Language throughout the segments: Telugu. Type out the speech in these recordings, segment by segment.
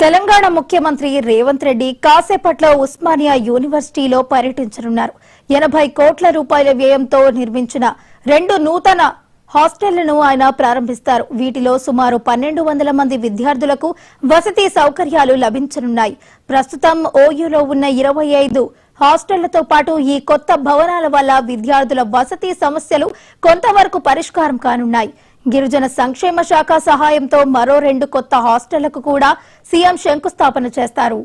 తెలంగాణ ముఖ్యమంత్రి రేవంత్ రెడ్డి కాసేపట్లో ఉస్మానియా యూనివర్సిటీలో పర్యటించనున్నారు. 80 కోట్ల రూపాయల వ్యయంతో నిర్మించిన 2 నూతన హాస్టళ్లను ఆయన ప్రారంభిస్తారు. వీటిలో సుమారు 1200 మంది విద్యార్థులకు వసతి సౌకర్యాలు లభించనున్నాయి. ప్రస్తుతం ఓయూలో ఉన్న 25 హాస్టళ్లతో పాటు ఈ కొత్త భవనాల వల్ల విద్యార్థుల వసతి సమస్యలు కొంతవరకు పరిష్కారం కానున్నాయి. గిరిజన సంక్షేమ శాఖ సహాయంతో మరో 2 కొత్త హాస్టళ్లకు కూడా సీఎం శంకుస్థాపన చేస్తారు.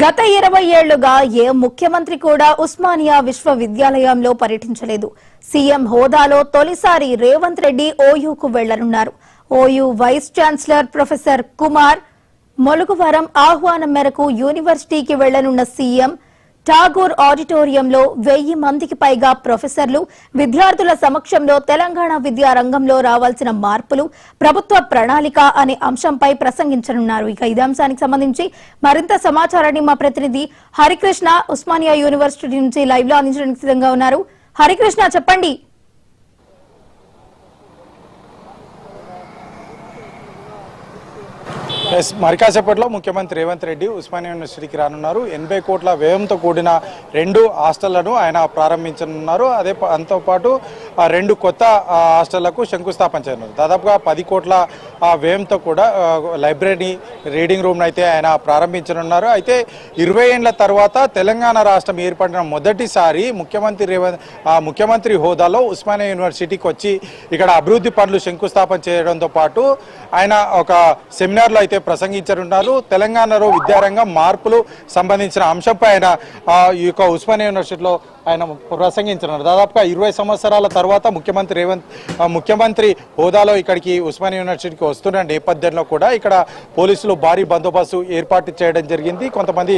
గత 20 ఏళ్లుగా ఏ ముఖ్యమంత్రి కూడా ఉస్మానియా విశ్వవిద్యాలయంలో పర్యటించలేదు. సీఎం హోదాలో తొలిసారి రేవంత్ రెడ్డి ఓయూకు వెళ్లనున్నారు. OU vice chancellor professor Kumar Moluguvaram ఆహ్వానం మేరకు యూనివర్సిటీకి వెళ్లనున్న సీఎం ఠాగూర్ ఆడిటోరియంలో 1000 మందికి పైగా ప్రొఫెసర్లు, విద్యార్థుల సమక్షంలో తెలంగాణ విద్యా రంగంలో రావాల్సిన మార్పులు, ప్రభుత్వ ప్రణాళిక అనే అంశంపై ప్రసంగించనున్నారు. ఇక ఇదే అంశానికి సంబంధించి మరింత సమాచారాన్ని మా ప్రతినిధి హరికృష్ణ ఉస్మానియా యూనివర్సిటీ నుంచి లైవ్ లో అందించడానికి సిద్ధంగా ఉన్నారు. హరికృష్ణ, చెప్పండి. మరికాసేపట్లో ముఖ్యమంత్రి రేవంత్ రెడ్డి ఉస్మానియా యూనివర్సిటీకి రానున్నారు. 80 కోట్ల వ్యయంతో కూడిన 2 హాస్టళ్లను ఆయన ప్రారంభించనున్నారు. అంతో పాటు 2 కొత్త హాస్టళ్లకు శంకుస్థాపన చేయనున్నారు. దాదాపుగా 10 కోట్ల వ్యయంతో కూడా లైబ్రరీ, రీడింగ్ రూమ్ అయితే ఆయన ప్రారంభించనున్నారు. అయితే 20 ఏళ్ల తర్వాత తెలంగాణ రాష్ట్రం ఏర్పడిన మొదటిసారి ముఖ్యమంత్రి హోదాలో ఉస్మానియా యూనివర్సిటీకి వచ్చి ఇక్కడ అభివృద్ధి పనులు శంకుస్థాపన చేయడంతో పాటు ఆయన ఒక సెమినార్లో అయితే ప్రసంగించనున్నారు. తెలంగాణలో విద్యారంగం మార్పులు సంబంధించిన అంశంపై ఆయన ఈ యొక్క ఉస్మానియా యూనివర్సిటీలో ఆయన ప్రసంగించనున్నారు. దాదాపుగా 20 సంవత్సరాల తర్వాత ముఖ్యమంత్రి హోదాలో ఇక్కడికి ఉస్మానియా యూనివర్సిటీకి వస్తున్న నేపథ్యంలో కూడా ఇక్కడ పోలీసులు భారీ బందోబస్తు ఏర్పాటు చేయడం జరిగింది. కొంతమంది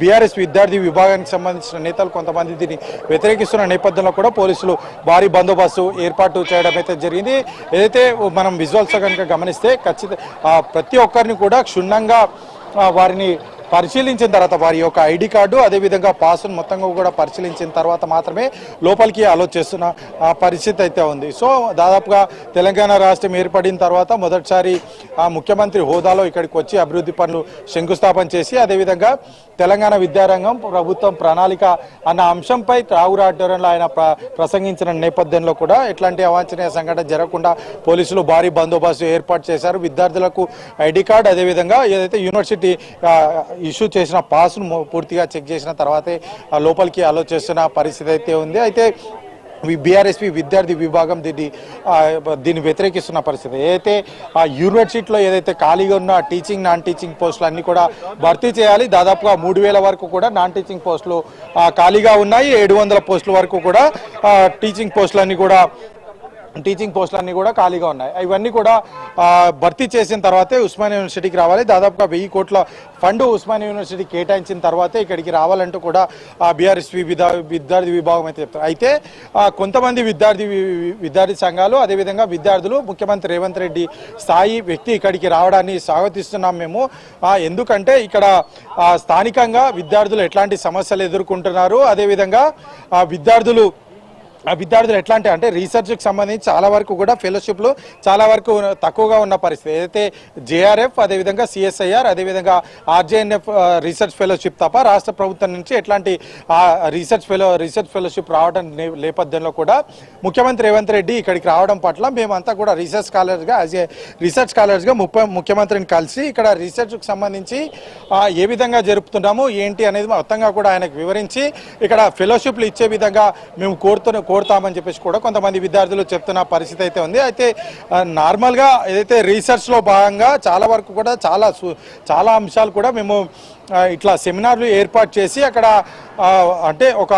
బీఆర్ఎస్ విద్యార్థి విభాగానికి సంబంధించిన నేతలు కొంతమంది దీన్ని వ్యతిరేకిస్తున్న నేపథ్యంలో కూడా పోలీసులు భారీ బందోబస్తు ఏర్పాటు చేయడం అయితే జరిగింది. ఏదైతే మనం విజువల్స్ కనుక గమనిస్తే ప్రతి ఒక్కరిని కూడా క్షుణ్ణంగా వారిని పరిశీలించిన తర్వాత వారి యొక్క ఐడి కార్డు అదేవిధంగా పాస్ను మొత్తంగా కూడా పరిశీలించిన తర్వాత మాత్రమే లోపలికి అలో చేస్తున్న పరిస్థితి అయితే ఉంది. సో దాదాపుగా తెలంగాణ రాష్ట్రం ఏర్పడిన తర్వాత మొదటిసారి ముఖ్యమంత్రి హోదాలో ఇక్కడికి వచ్చి అభివృద్ధి పనులు శంకుస్థాపన చేసి అదేవిధంగా తెలంగాణ విద్యారంగం ప్రభుత్వం ప్రణాళిక అన్న అంశంపై ఠాగూర్ ఆడిటోరియంలో ఆయన ప్రసంగించిన నేపథ్యంలో కూడా ఎట్లాంటి అవాంఛనీయ సంఘటన జరగకుండా పోలీసులు భారీ బందోబస్తు ఏర్పాటు చేశారు. విద్యార్థులకు ఐడి కార్డు అదేవిధంగా ఏదైతే యూనివర్సిటీ ఇష్యూ చేసిన పాస్ను పూర్తిగా చెక్ చేసిన తర్వాతే లోపలికి అలో చేస్తున్న పరిస్థితి అయితే ఉంది. అయితే బీఆర్ఎస్పీ విద్యార్థి విభాగం దీన్ని వ్యతిరేకిస్తున్న పరిస్థితి. ఏదైతే యూనివర్సిటీలో ఏదైతే ఖాళీగా ఉన్న టీచింగ్, నాన్ టీచింగ్ పోస్టులు అన్ని కూడా భర్తీ చేయాలి. దాదాపుగా 3000 వరకు కూడా నాన్ టీచింగ్ పోస్టులు ఖాళీగా ఉన్నాయి. 700 పోస్టుల వరకు కూడా టీచింగ్ పోస్టులన్నీ కూడా ఖాళీగా ఉన్నాయి. ఇవన్నీ కూడా భర్తీ చేసిన తర్వాతే ఉస్మానియా యూనివర్సిటీకి రావాలి. దాదాపుగా 1000 కోట్ల ఫండ్ ఉస్మానియా యూనివర్సిటీ కేటాయించిన తర్వాతే ఇక్కడికి రావాలంటూ కూడా బీఆర్ఎస్పీ విద్యార్థి విభాగం అయితే చెప్తారు. అయితే కొంతమంది విద్యార్థి సంఘాలు అదేవిధంగా విద్యార్థులు ముఖ్యమంత్రి రేవంత్ రెడ్డి స్థాయి వ్యక్తి ఇక్కడికి రావడాన్ని స్వాగతిస్తున్నాం మేము. ఎందుకంటే ఇక్కడ స్థానికంగా విద్యార్థులు ఎట్లాంటి సమస్యలు ఎదుర్కొంటున్నారు, అదేవిధంగా విద్యార్థులు ఎట్లా అంటే రీసెర్చ్కి సంబంధించి చాలా వరకు కూడా ఫెలోషిప్లు చాలా వరకు తక్కువగా ఉన్న పరిస్థితి. ఏదైతే జేఆర్ఎఫ్ అదేవిధంగా సిఎస్ఐఆర్ అదేవిధంగా ఆర్జేఎన్ఎఫ్ రీసెర్చ్ ఫెలోషిప్ తప్ప రాష్ట్ర ప్రభుత్వం నుంచి ఎట్లాంటి రీసెర్చ్ ఫెలోషిప్ రావడం నేపథ్యంలో కూడా ముఖ్యమంత్రి రేవంత్ రెడ్డి ఇక్కడికి రావడం పట్ల మేమంతా కూడా రీసెర్చ్ స్కాలర్స్గా ముఖ్యమంత్రిని కలిసి ఇక్కడ రీసెర్చ్కి సంబంధించి ఏ విధంగా జరుపుతున్నాము ఏంటి అనేది మొత్తంగా కూడా ఆయనకు వివరించి ఇక్కడ ఫెలోషిప్లు ఇచ్చే విధంగా మేము కోరుతున్నాం కోరుతామని చెప్పేసి కూడా కొంతమంది విద్యార్థులు చెప్తున్న పరిస్థితి అయితే ఉంది. అయితే నార్మల్గా ఏదైతే రీసెర్చ్లో భాగంగా చాలా వరకు కూడా చాలా అంశాలు కూడా మేము ఇట్లా సెమినార్లు ఏర్పాటు చేసి అక్కడ అంటే ఒక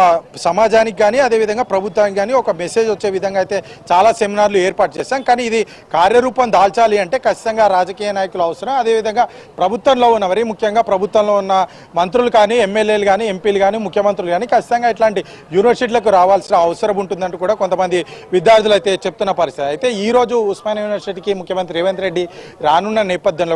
సమాజానికి కానీ అదేవిధంగా ప్రభుత్వానికి కానీ ఒక మెసేజ్ వచ్చే విధంగా అయితే చాలా సెమినార్లు ఏర్పాటు చేస్తాం. కానీ ఇది కార్యరూపం దాల్చాలి అంటే ఖచ్చితంగా రాజకీయ నాయకులు అవసరం. అదేవిధంగా ప్రభుత్వంలో ఉన్న మరీ ముఖ్యంగా ప్రభుత్వంలో ఉన్న మంత్రులు కానీ ఎమ్మెల్యేలు కానీ ఎంపీలు కానీ ముఖ్యమంత్రులు కానీ ఖచ్చితంగా ఇట్లాంటి యూనివర్సిటీలకు రావాల్సిన అవసరం ఉంటుందంటూ కూడా కొంతమంది విద్యార్థులు అయితే చెప్తున్న పరిస్థితి. అయితే ఈ రోజు ఉస్మానియా యూనివర్సిటీకి ముఖ్యమంత్రి రేవంత్ రెడ్డి రానున్న నేపథ్యంలో